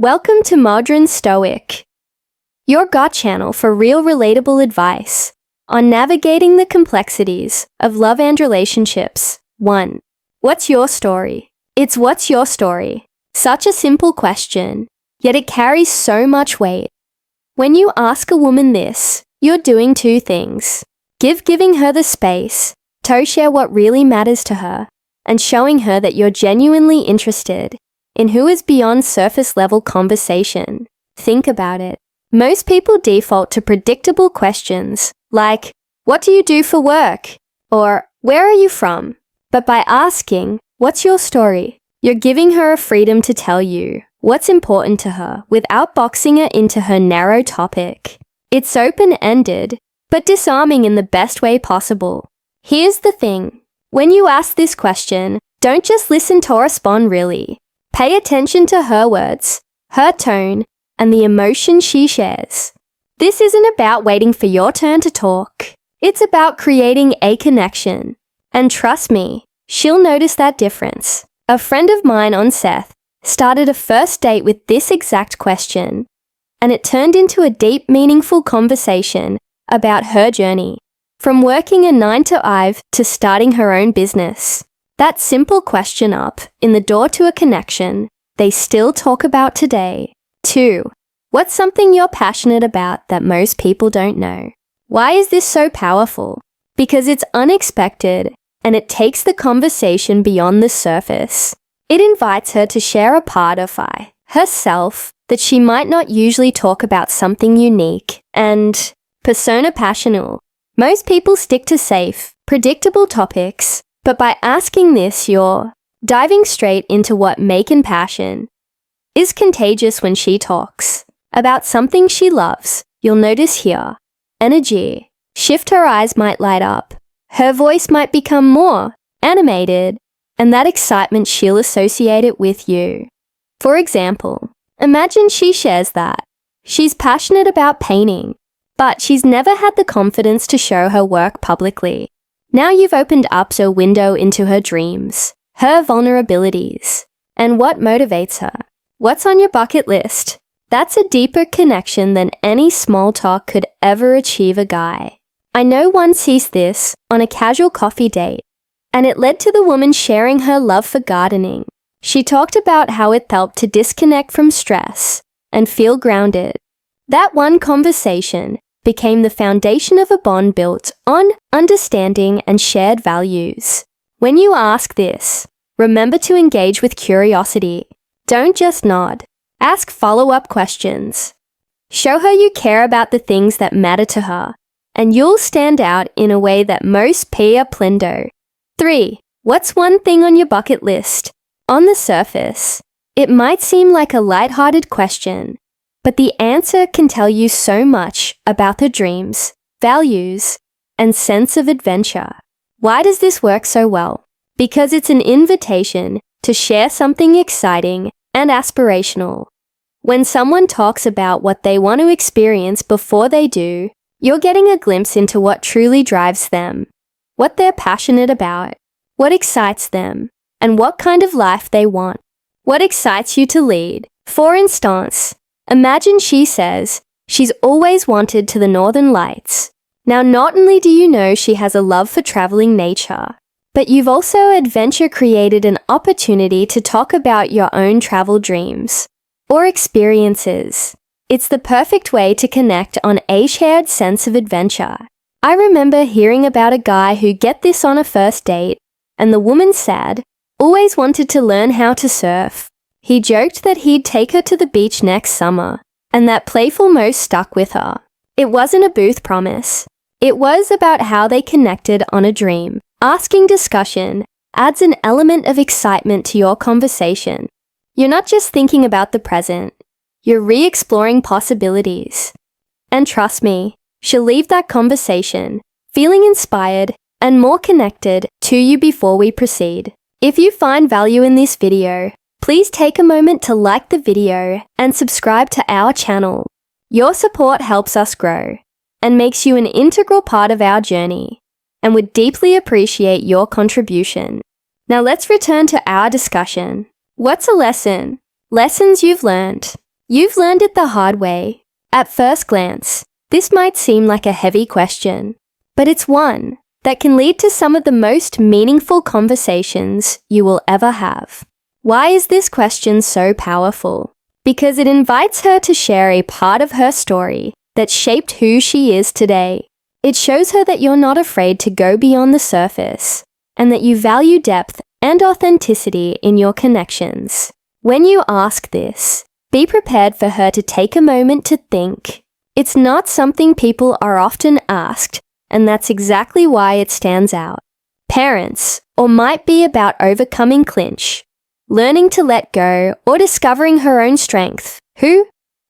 Welcome to Modern Stoic, your gut channel for real relatable advice on navigating the complexities of love and relationships. 1. What's your story? It's what's your story. Such a simple question, yet it carries so much weight. When you ask a woman this, you're doing two things. Giving her the space to share what really matters to her, and showing her that you're genuinely interested in who is beyond surface-level conversation. Think about it. Most people default to predictable questions like, "What do you do for work?" or "Where are you from?" But by asking, "What's your story?" you're giving her a freedom to tell you what's important to her without boxing her into her narrow topic. It's open-ended, but disarming in the best way possible. Here's the thing. When you ask this question, don't just listen to respond really. Pay attention to her words, her tone, and the emotion she shares. This isn't about waiting for your turn to talk. It's about creating a connection. And trust me, she'll notice that difference. A friend of mine on Seth started a first date with this exact question, and it turned into a deep, meaningful conversation about her journey, from working a 9-to-5 to starting her own business. That simple question up in the door to a connection they still talk about today. 2. What's something you're passionate about that most people don't know? Why is this so powerful? Because it's unexpected and it takes the conversation beyond the surface. It invites her to share a part of herself that she might not usually talk about, something unique and persona passional. Most people stick to safe, predictable topics, but by asking this, you're diving straight into what making passion is contagious. When she talks about something she loves, you'll notice here energy shift. Her eyes might light up, her voice might become more animated, and that excitement she'll associate it with you. For example, imagine she shares that she's passionate about painting, but she's never had the confidence to show her work publicly. Now you've opened up a window into her dreams, her vulnerabilities, and what motivates her. What's on your bucket list? That's a deeper connection than any small talk could ever achieve. A guy I know once sees this on a casual coffee date, and it led to the woman sharing her love for gardening. She talked about how it helped to disconnect from stress and feel grounded. That one conversation became the foundation of a bond built on understanding and shared values. When you ask this, remember to engage with curiosity. Don't just nod. Ask follow-up questions. Show her you care about the things that matter to her, and you'll stand out in a way that most people plindo. 3. What's one thing on your bucket list? On the surface, it might seem like a lighthearted question, but the answer can tell you so much about her dreams, values, and sense of adventure. Why does this work so well? Because it's an invitation to share something exciting and aspirational. When someone talks about what they want to experience before they do, you're getting a glimpse into what truly drives them, what they're passionate about, what excites them, and what kind of life they want. What excites you to lead? For instance, imagine she says she's always wanted to the Northern Lights. Now, not only do you know she has a love for traveling nature, but you've also adventure created an opportunity to talk about your own travel dreams or experiences. It's the perfect way to connect on a shared sense of adventure. I remember hearing about a guy who get this on a first date, and the woman said, always wanted to learn how to surf. He joked that he'd take her to the beach next summer, and that playful most stuck with her. It wasn't a booth promise. It was about how they connected on a dream. Asking discussion adds an element of excitement to your conversation. You're not just thinking about the present, you're re-exploring possibilities. And trust me, she'll leave that conversation feeling inspired and more connected to you before we proceed. If you find value in this video, please take a moment to like the video and subscribe to our channel. Your support helps us grow and makes you an integral part of our journey, and would deeply appreciate your contribution. Now let's return to our discussion. What's a lesson? Lessons you've learned. You've learned it the hard way. At first glance, this might seem like a heavy question, but it's one that can lead to some of the most meaningful conversations you will ever have. Why is this question so powerful? Because it invites her to share a part of her story that shaped who she is today. It shows her that you're not afraid to go beyond the surface and that you value depth and authenticity in your connections. When you ask this, be prepared for her to take a moment to think. It's not something people are often asked, and that's exactly why it stands out. Parents, or might be about overcoming clinch, learning to let go, or discovering her own strength.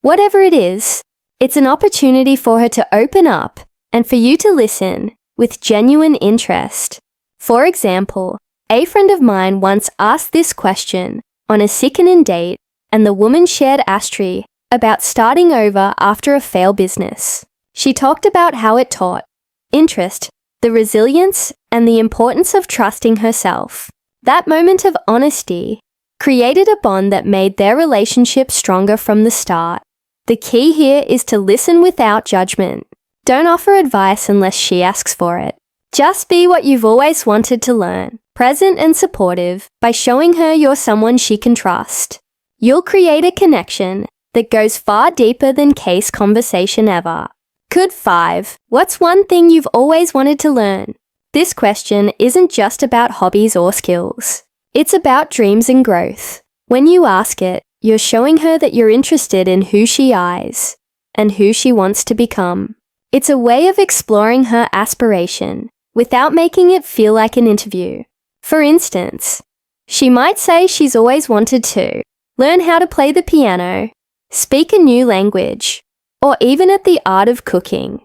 Whatever it is, it's an opportunity for her to open up and for you to listen with genuine interest. For example, a friend of mine once asked this question on a sickening date, and the woman shared Astri about starting over after a failed business. She talked about how it taught interest, the resilience, and the importance of trusting herself. That moment of honesty created a bond that made their relationship stronger from the start. The key here is to listen without judgment. Don't offer advice unless she asks for it. Just be what you've always wanted to learn, present and supportive, by showing her you're someone she can trust. You'll create a connection that goes far deeper than case conversation ever. 5. What's one thing you've always wanted to learn? This question isn't just about hobbies or skills. It's about dreams and growth. When you ask it, you're showing her that you're interested in who she is and who she wants to become. It's a way of exploring her aspiration without making it feel like an interview. For instance, she might say she's always wanted to learn how to play the piano, speak a new language, or even at the art of cooking.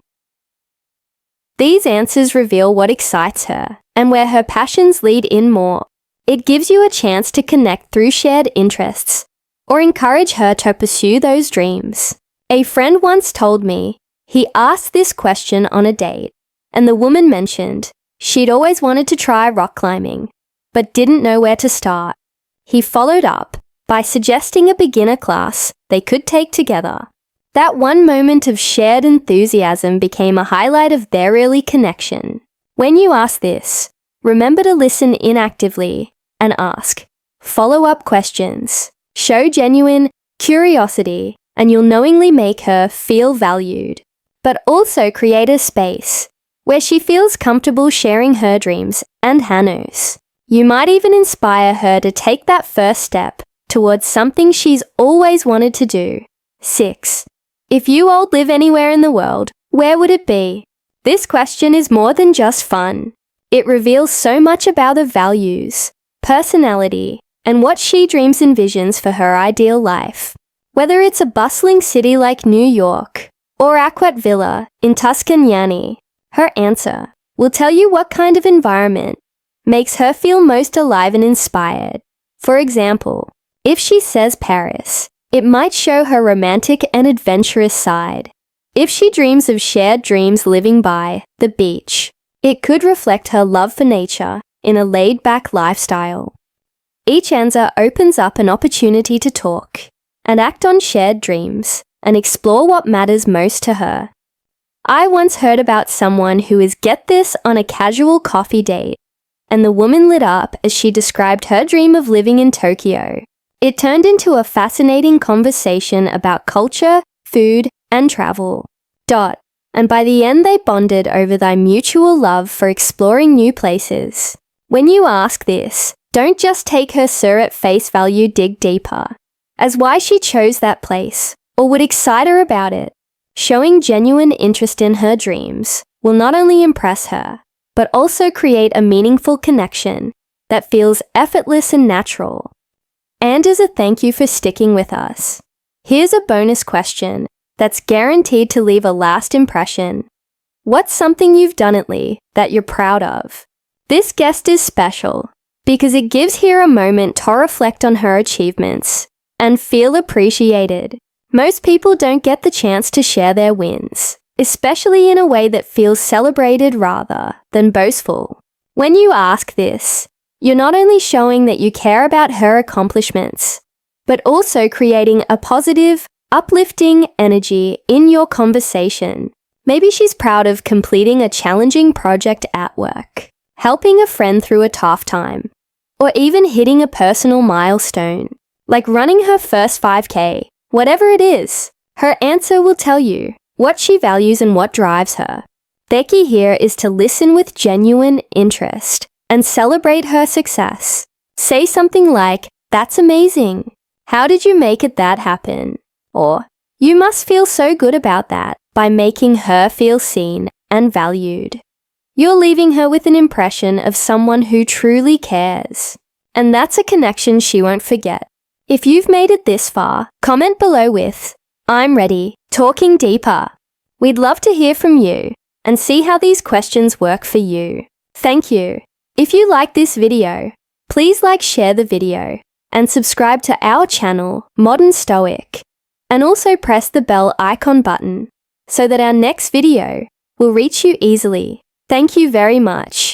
These answers reveal what excites her and where her passions lead in more. It gives you a chance to connect through shared interests or encourage her to pursue those dreams. A friend once told me he asked this question on a date, and the woman mentioned she'd always wanted to try rock climbing, but didn't know where to start. He followed up by suggesting a beginner class they could take together. That one moment of shared enthusiasm became a highlight of their early connection. When you ask this, remember to listen in actively and ask follow-up questions. Show genuine curiosity, and you'll knowingly make her feel valued. But also create a space where she feels comfortable sharing her dreams and Hanu's. You might even inspire her to take that first step towards something she's always wanted to do. 6. If you all live anywhere in the world, where would it be? This question is more than just fun. It reveals so much about her values, personality, and what she dreams and visions for her ideal life. Whether it's a bustling city like New York or Aquat Villa in Tuscany, her answer will tell you what kind of environment makes her feel most alive and inspired. For example, if she says Paris, it might show her romantic and adventurous side. If she dreams of shared dreams living by the beach, it could reflect her love for nature in a laid-back lifestyle. Each answer opens up an opportunity to talk and act on shared dreams and explore what matters most to her. I once heard about someone who is, get this, on a casual coffee date, and the woman lit up as she described her dream of living in Tokyo. It turned into a fascinating conversation about culture, food, and travel. And by the end they bonded over their mutual love for exploring new places. When you ask this, don't just take her sir at face value, dig deeper as why she chose that place or would excite her about it. Showing genuine interest in her dreams will not only impress her, but also create a meaningful connection that feels effortless and natural. And as a thank you for sticking with us, here's a bonus question that's guaranteed to leave a last impression. What's something you've done lately that you're proud of? This guest is special because it gives her a moment to reflect on her achievements and feel appreciated. Most people don't get the chance to share their wins, especially in a way that feels celebrated rather than boastful. When you ask this, you're not only showing that you care about her accomplishments, but also creating a positive, uplifting energy in your conversation. Maybe she's proud of completing a challenging project at work, helping a friend through a tough time, or even hitting a personal milestone, like running her first 5K. Whatever it is, her answer will tell you what she values and what drives her. The key here is to listen with genuine interest and celebrate her success. Say something like, "That's amazing. How did you make it that happen?" Or, "You must feel so good about that," by making her feel seen and valued. You're leaving her with an impression of someone who truly cares. And that's a connection she won't forget. If you've made it this far, comment below with, "I'm ready, talking deeper." We'd love to hear from you and see how these questions work for you. Thank you. If you like this video, please share the video, and subscribe to our channel, Modern Stoic, and also press the bell icon button so that our next video will reach you easily. Thank you very much.